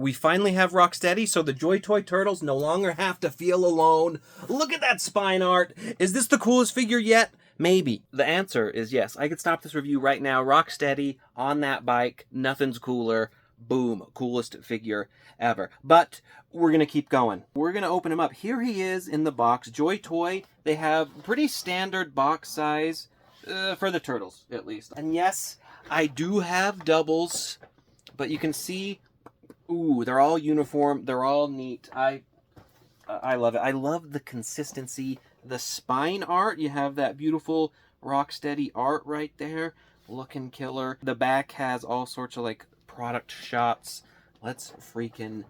We finally have Rocksteady, so the JoyToy Turtles no longer have to feel alone. Look at that spine art! Is this the coolest figure yet? Maybe. The answer is yes. I could stop this review right now. Rocksteady on that bike. Nothing's cooler. Boom. Coolest figure ever. But we're going to keep going. We're going to open him up. Here he is in the box. JoyToy. They have pretty standard box size for the Turtles, at least. And yes, I do have doubles, but you can see... Ooh, they're all uniform. They're all neat. I love it. I love the consistency. The spine art. You have that beautiful Rocksteady art right there. Looking killer. The back has all sorts of like product shots. Let's freaking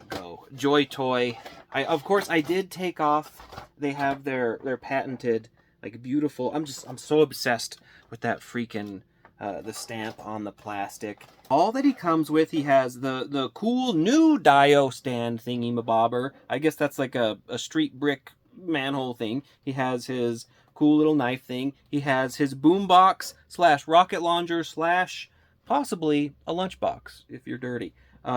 go. JoyToy. Of course I did take off. They have their patented like beautiful. I'm so obsessed with that freaking the stamp on the plastic. All that he comes with, he has the cool new Dio stand thingy mabobber. I guess that's like a street brick manhole thing. He has his cool little knife thing. He has his boombox / rocket launcher / possibly a lunchbox if you're dirty.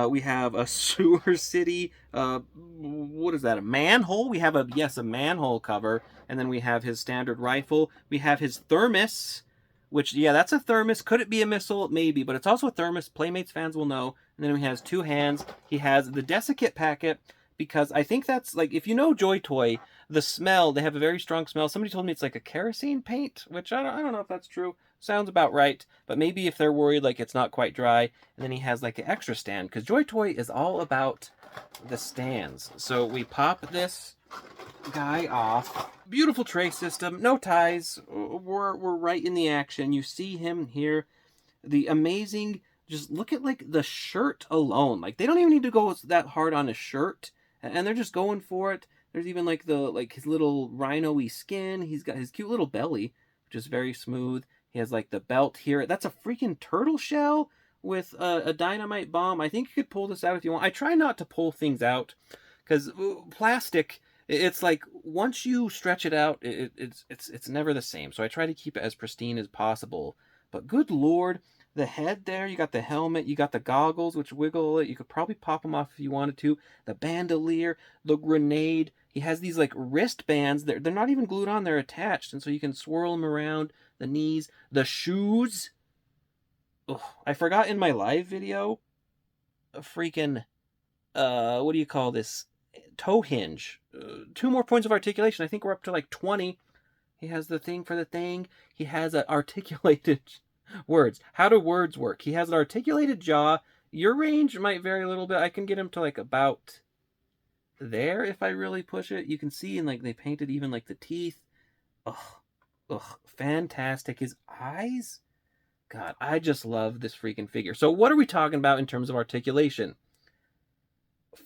We have a sewer city. What is that? A manhole? We have a manhole cover. And then we have his standard rifle. We have his thermos. Which, yeah, that's a thermos. Could it be a missile? Maybe, but it's also a thermos. Playmates fans will know. And then he has two hands. He has the desiccate packet, because I think that's, like, if you know JoyToy, the smell, they have a very strong smell. Somebody told me it's like a kerosene paint, which I don't know if that's true. Sounds about right. But maybe if they're worried, like, it's not quite dry. And then he has, like, an extra stand, because JoyToy is all about the stands. So we pop this guy off. Beautiful tray system, no ties. We're right in the action. You see him here. The amazing, just look at like the shirt alone. Like they don't even need to go that hard on a shirt, and they're just going for it. There's even like his little rhino-y skin. He's got his cute little belly, which is very smooth. He has like the belt here. That's a freaking turtle shell with a dynamite bomb. I think you could pull this out if you want. I try not to pull things out because plastic. It's like once you stretch it out, it's never the same. So I try to keep it as pristine as possible. But good Lord, the head there, you got the helmet, you got the goggles, which wiggle it. You could probably pop them off if you wanted to. The bandolier, the grenade. He has these like wristbands. They're not even glued on, they're attached. And so you can swirl them around the knees. The shoes. Ugh, I forgot in my live video, a freaking, what do you call this? Toe hinge. 2 more points of articulation. I think we're up to like 20. He has the thing for the thing. He has an articulated words. How do words work? He has an articulated jaw. Your range might vary a little bit. I can get him to like about there if I really push it. You can see, and like they painted even like the teeth. Ugh, fantastic. His eyes. God, I just love this freaking figure. So what are we talking about in terms of articulation?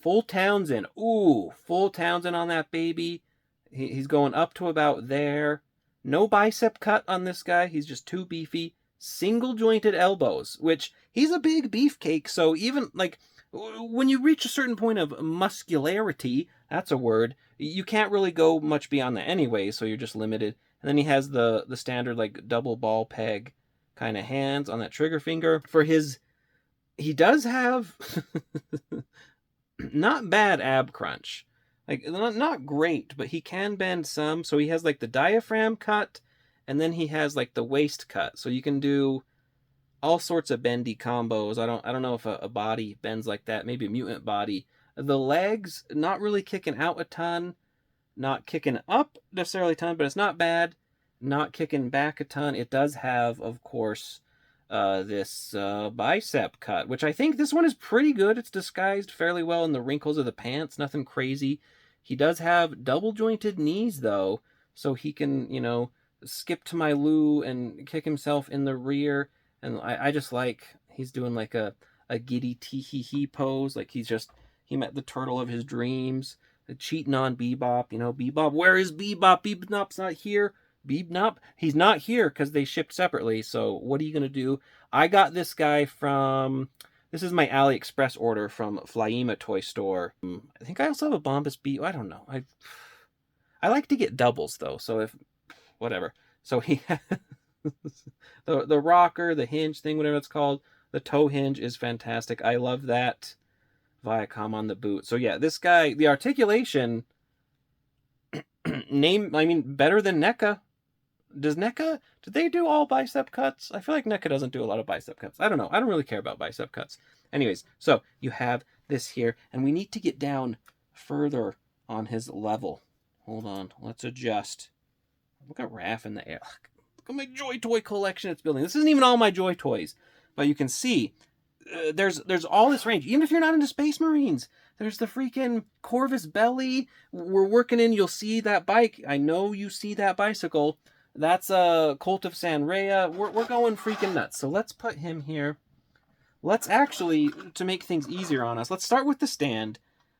Full Townsend. Ooh, full Townsend on that baby. He's going up to about there. No bicep cut on this guy. He's just too beefy. Single jointed elbows, which he's a big beefcake. So even like when you reach a certain point of muscularity, that's a word, you can't really go much beyond that anyway. So you're just limited. And then he has the standard like double ball peg kind of hands on that trigger finger. For his, he does have... not bad ab crunch. Like, not great, but he can bend some. So he has, like, the diaphragm cut, and then he has, like, the waist cut. So you can do all sorts of bendy combos. I don't know if a body bends like that. Maybe a mutant body. The legs, not really kicking out a ton. Not kicking up necessarily a ton, but it's not bad. Not kicking back a ton. It does have, of course... this bicep cut, which I think this one is pretty good. It's disguised fairly well in the wrinkles of the pants. Nothing crazy. He does have double jointed knees though, so he can, you know, skip to my loo and kick himself in the rear. And I just like, he's doing like a giddy tee-hee-hee pose. Like he met the turtle of his dreams. Cheating on Bebop, you know, Bebop, where is Bebop? Bebop's not here. Bebop, he's not here because they shipped separately. So what are you going to do? I got this guy from, this is my AliExpress order from Flyema Toy Store. I think I also have a Bombus Bee. I don't know. I like to get doubles though. So if, whatever. So he has the rocker, the hinge thing, whatever it's called. The toe hinge is fantastic. I love that. Viacom on the boot. So yeah, this guy, the articulation, better than NECA. Does NECA, did they do all bicep cuts? I feel like NECA doesn't do a lot of bicep cuts. I don't know. I don't really care about bicep cuts. Anyways, so you have this here, and we need to get down further on his level. Hold on. Let's adjust. Look at Raph in the air. Look at my JoyToy collection it's building. This isn't even all my JoyToys, but you can see there's all this range. Even if you're not into Space Marines, there's the freaking Corvus Belly. We're working in, you'll see that bike. I know you see that bicycle. That's a Cult of San Reja. We're going freaking nuts. So let's put him here. Let's actually, to make things easier on us, let's start with the stand.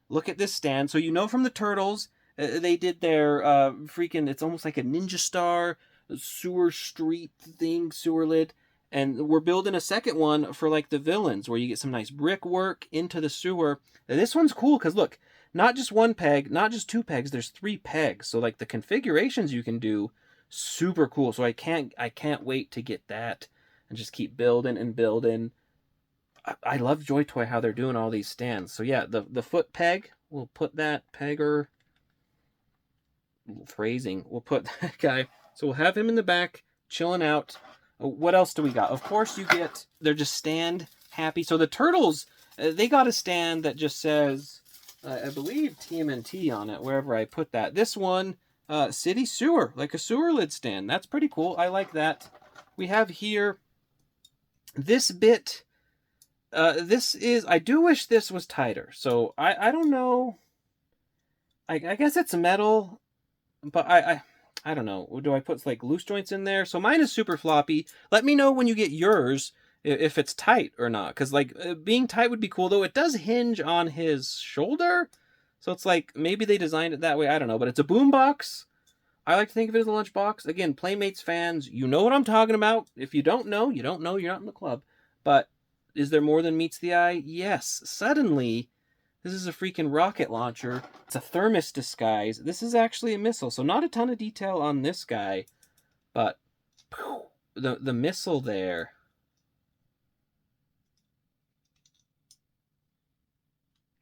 Look at this stand. So you know from the Turtles, they did their freaking, it's almost like a ninja star, sewer street thing, sewer lid. And we're building a second one for like the villains, where you get some nice brickwork into the sewer. Now, this one's cool because look, not just one peg, not just two pegs, there's 3 pegs. So like the configurations you can do, super cool. So I can't wait to get that and just keep building and building. I love JoyToy how they're doing all these stands. So yeah, the foot peg, we'll put that pegger. Phrasing, we'll put that guy. So we'll have him in the back, chilling out. What else do we got? Of course you get, they're just stand happy. So the Turtles, they got a stand that just says, I believe TMNT on it, wherever I put that. This one, city sewer, like a sewer lid stand. That's pretty cool. I like that. We have here this bit. This is, I do wish this was tighter. So I don't know. I guess it's metal, but I don't know. Do I put like loose joints in there? So mine is super floppy. Let me know when you get yours if it's tight or not. Because like being tight would be cool, though. It does hinge on his shoulder. So it's like maybe they designed it that way. I don't know. But it's a boombox. I like to think of it as a lunchbox. Again, Playmates fans, you know what I'm talking about. If you don't know, you don't know. You're not in the club. But is there more than meets the eye? Yes. Suddenly, this is a freaking rocket launcher. It's a thermos disguise. This is actually a missile. So not a ton of detail on this guy. But the missile there.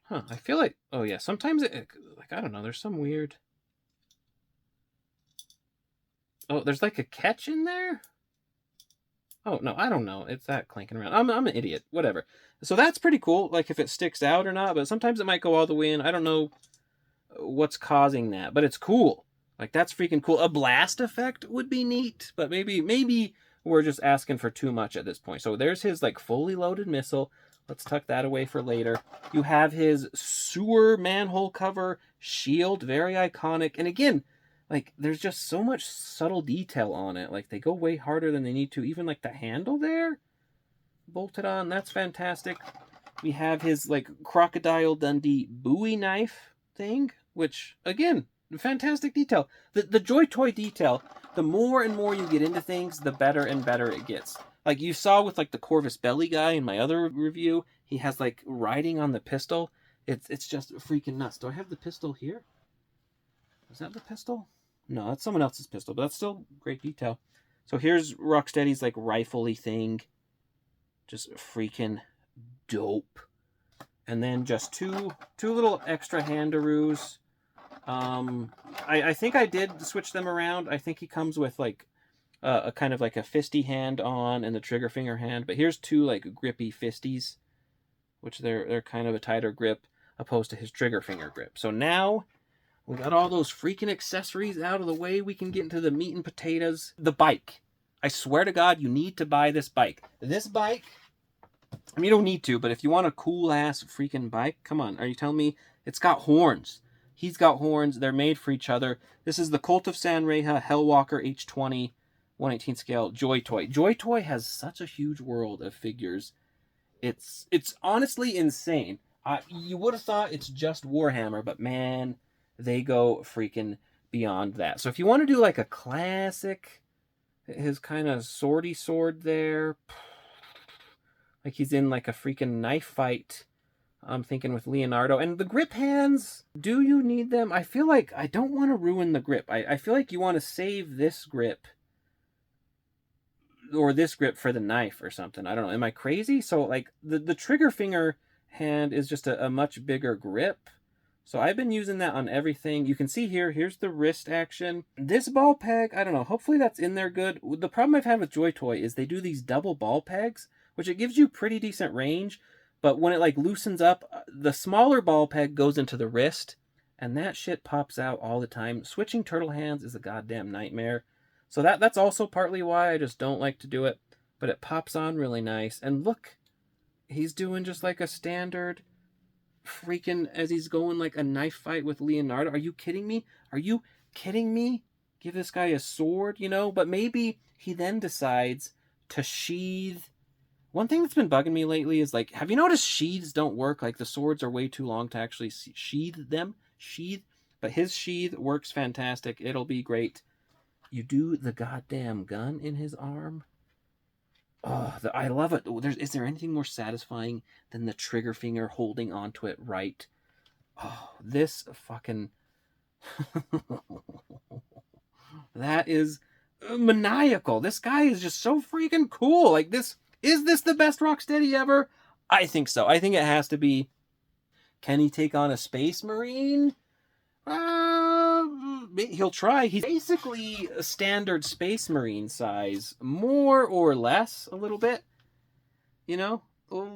Huh, I feel like, oh yeah, sometimes it, like, I don't know, there's some weird. Oh, there's like a catch in there? Oh, no, I don't know. It's that clanking around. I'm an idiot. Whatever. So that's pretty cool, like if it sticks out or not, but sometimes it might go all the way in. I don't know what's causing that, but it's cool. Like, that's freaking cool. A blast effect would be neat, but maybe we're just asking for too much at this point. So there's his, like, fully loaded missile. Let's tuck that away for later. You have his sewer manhole cover shield, very iconic. And again, like, there's just so much subtle detail on it. Like, they go way harder than they need to. Even, like, the handle there, bolted on. That's fantastic. We have his, like, Crocodile Dundee Bowie knife thing, which, again, fantastic detail. The JoyToy detail, the more and more you get into things, the better and better it gets. Like, you saw with, like, the Corvus Belly guy in my other review, he has, like, riding on the pistol. It's just freaking nuts. Do I have the pistol here? Is that the pistol? No, that's someone else's pistol, but that's still great detail. So here's Rocksteady's, like, rifle-y thing. Just freaking dope. And then just two little extra handaroos. I think I did switch them around. I think he comes with, like, a kind of like a fisty hand on and the trigger finger hand. But here's 2, like, grippy fisties, which they're kind of a tighter grip opposed to his trigger finger grip. So now we got all those freaking accessories out of the way. We can get into the meat and potatoes. The bike. I swear to God, you need to buy this bike. This bike, I mean, you don't need to, but if you want a cool-ass freaking bike, come on. Are you telling me? It's got horns. He's got horns. They're made for each other. This is the Cult of San Reja Hellwalker H20 1/18 scale JoyToy. JoyToy has such a huge world of figures. It's honestly insane. You would have thought it's just Warhammer, but man, they go freaking beyond that. So if you want to do like a classic, his kind of swordy sword there, like he's in like a freaking knife fight, I'm thinking with Leonardo. And the grip hands, do you need them? I feel like I don't want to ruin the grip. I feel like you want to save this grip or this grip for the knife or something. I don't know. Am I crazy? So like the trigger finger hand is just a much bigger grip. So I've been using that on everything. You can see here, here's the wrist action. This ball peg, I don't know, hopefully that's in there good. The problem I've had with JoyToy is they do these double ball pegs, which it gives you pretty decent range, but when it like loosens up, the smaller ball peg goes into the wrist, and that shit pops out all the time. Switching turtle hands is a goddamn nightmare. So that's also partly why I just don't like to do it, but it pops on really nice. And look, he's doing just like a standard freaking, as he's going like a knife fight with Leonardo. Are you kidding me? Are you kidding me? Give this guy a sword, you know? But maybe he then decides to sheath. One thing that's been bugging me lately is like, have you noticed sheaths don't work? Like the swords are way too long to actually sheath them. But his sheath works fantastic. It'll be great. You do the goddamn gun in his arm. Oh, I love it. Is there anything more satisfying than the trigger finger holding onto it right? Oh, this fucking... that is maniacal. This guy is just so freaking cool. Like this, is this the best Rocksteady ever? I think so. I think it has to be. Can he take on a Space Marine? He'll try. He's basically a standard Space Marine size, more or less, a little bit. You know,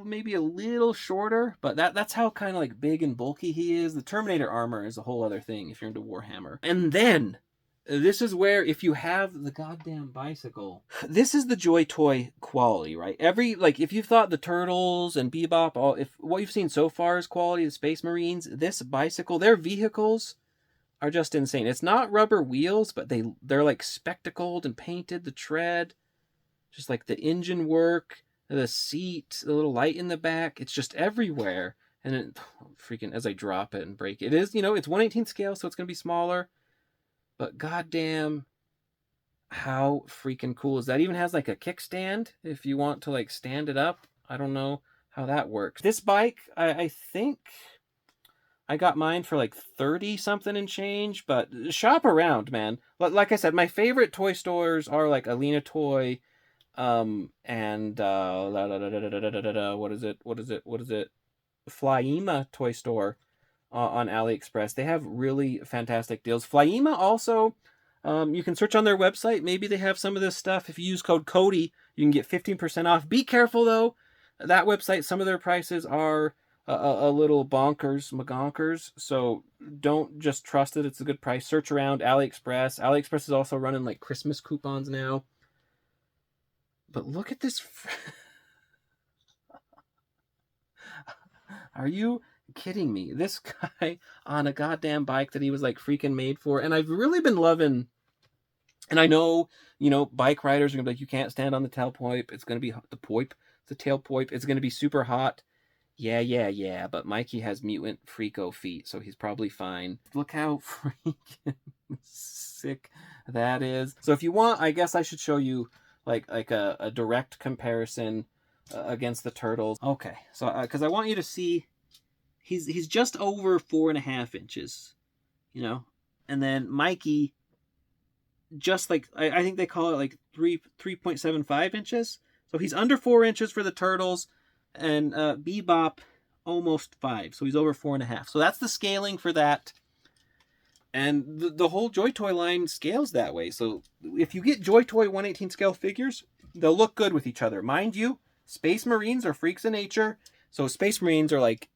maybe a little shorter, but that's how kind of like big and bulky he is. The Terminator armor is a whole other thing if you're into Warhammer. And then, this is where, if you have the goddamn bicycle, this is the JoyToy quality, right? If you thought the Turtles and Bebop, if what you've seen so far is quality, the Space Marines, this bicycle, their vehicles are just insane. It's not rubber wheels, but they're like spectacled and painted, the tread, just like the engine work, the seat, the little light in the back, it's just everywhere. And it, freaking, as I drop it and break it, it's 1/18 scale, so it's going to be smaller. But goddamn, how freaking cool is that? It even has like a kickstand if you want to like stand it up. I don't know how that works. This bike, I think I got mine for like 30 something and change, but shop around, man. Like I said, my favorite toy stores are like Alina Toy, and what is it? Flyema Toy Store on AliExpress. They have really fantastic deals. Flyema also, you can search on their website. Maybe they have some of this stuff. If you use code Cody, you can get 15% off. Be careful though. That website, some of their prices are a little magonkers. So don't just trust it. It's a good price. Search around AliExpress. AliExpress is also running like Christmas coupons now. But look at this. Are you kidding me? This guy on a goddamn bike that he was like freaking made for. And I've really been loving, and I know, bike riders are gonna be like, you can't stand on the tailpipe. It's gonna be the tailpipe. It's gonna be super hot. Yeah. But Mikey has mutant freako feet, so he's probably fine. Look how freaking sick that is. So if you want, I guess I should show you like a direct comparison against the Turtles. Okay, so because I want you to see, he's just over 4.5 inches, and then Mikey, just like I think they call it like 3.75 inches. So he's under 4 inches for the Turtles, and Bebop almost 5. So he's over 4.5. So that's the scaling for that. And the whole JoyToy line scales that way. So if you get JoyToy 1/18 scale figures, they'll look good with each other. Mind you, Space Marines are freaks of nature. So Space Marines are like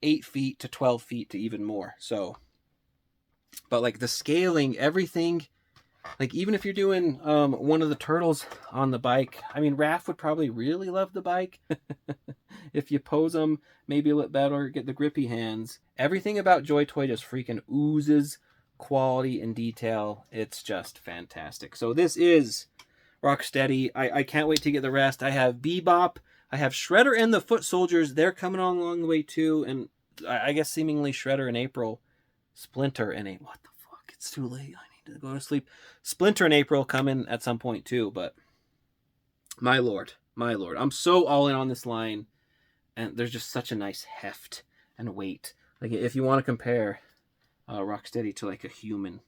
8 feet to 12 feet to even more. So, but like the scaling, everything, like even if you're doing one of the Turtles on the bike, I mean, Raph would probably really love the bike. If you pose them maybe a little better, get the grippy hands. Everything about JoyToy just freaking oozes quality and detail. It's just fantastic. So this is Rocksteady. I can't wait to get the rest. I have Bebop. I have Shredder and the Foot Soldiers. They're coming on along the way too. And I guess seemingly Shredder in April. Splinter in April. What the fuck? It's too late. I need to go to sleep. Splinter in April coming at some point too. But my lord. I'm so all in on this line. And there's just such a nice heft and weight. Like if you want to compare Rocksteady to like a human,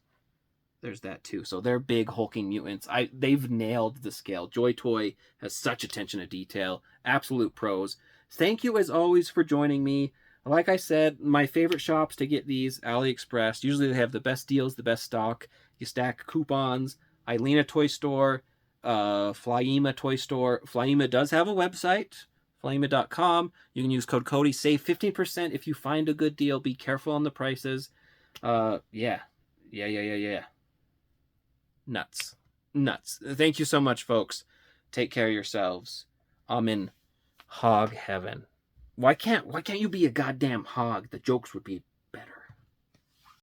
there's that too. So they're big hulking mutants. They've nailed the scale. JoyToy has such attention to detail. Absolute pros. Thank you as always for joining me. Like I said, my favorite shops to get these, AliExpress. Usually they have the best deals, the best stock. You stack coupons. Ilena Toy Store, Flyema Toy Store. Flyema does have a website, flyema.com. You can use code Cody. Save 15% if you find a good deal. Be careful on the prices. Yeah. Nuts. Nuts. Thank you so much, folks. Take care of yourselves. I'm in hog heaven. Why can't you be a goddamn hog? The jokes would be